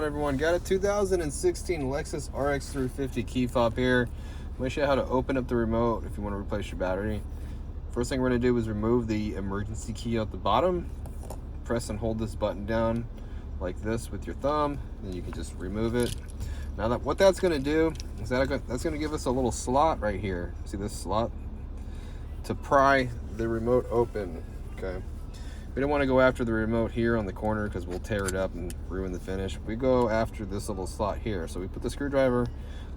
Everyone, got a 2016 Lexus rx350 key fob here. I'm going to show you how to open up the remote if you want to replace your battery. First thing we're going to do is remove the emergency key at the bottom. Press and hold this button down like this with your thumb, then you can just remove it. Now what that's going to do is that's going to give us a little slot right here. See this slot? To pry the remote open. Okay. We don't want to go after the remote here on the corner because we'll tear it up and ruin the finish. We go after this little slot here. So we put the screwdriver,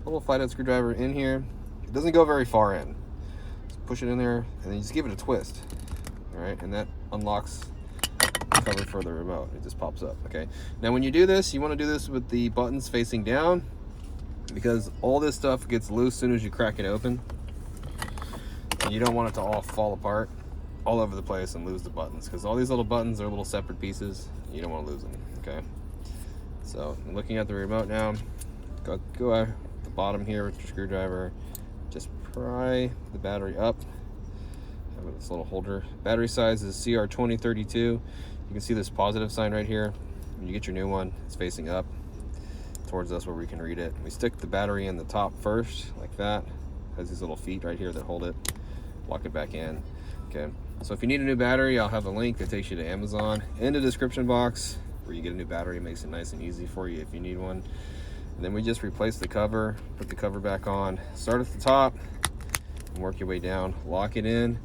little flathead screwdriver in here. It doesn't go very far in. Just push it in there and then you just give it a twist. All right, and that unlocks the cover for the remote. It just pops up, okay? Now when you do this, you want to do this with the buttons facing down because all this stuff gets loose as soon as you crack it open. And you don't want it to all fall apart all over the place and lose the buttons, because all these little buttons are little separate pieces. You don't want to lose them, okay? So I'm looking at the remote now. Go at the bottom here with your screwdriver. Just pry the battery up. Have this little holder. Battery size is CR2032. You can see this positive sign right here. When you get your new one, it's facing up towards us where we can read it. We stick the battery in the top first, like that. It has these little feet right here that hold it. Lock it back in. Okay, so if you need a new battery, I'll have a link that takes you to Amazon in the description box where you get a new battery. It makes it nice and easy for you if you need one. And then we just replace the cover, put the cover back on, start at the top and work your way down, lock it in.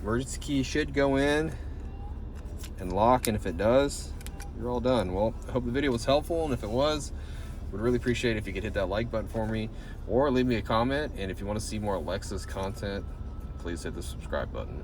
Emergency key should go in and lock, and if it does, you're all done. Well, I hope the video was helpful, and if it was, would really appreciate it if you could hit that like button for me or leave me a comment. And if you want to see more Lexus content, please hit the subscribe button.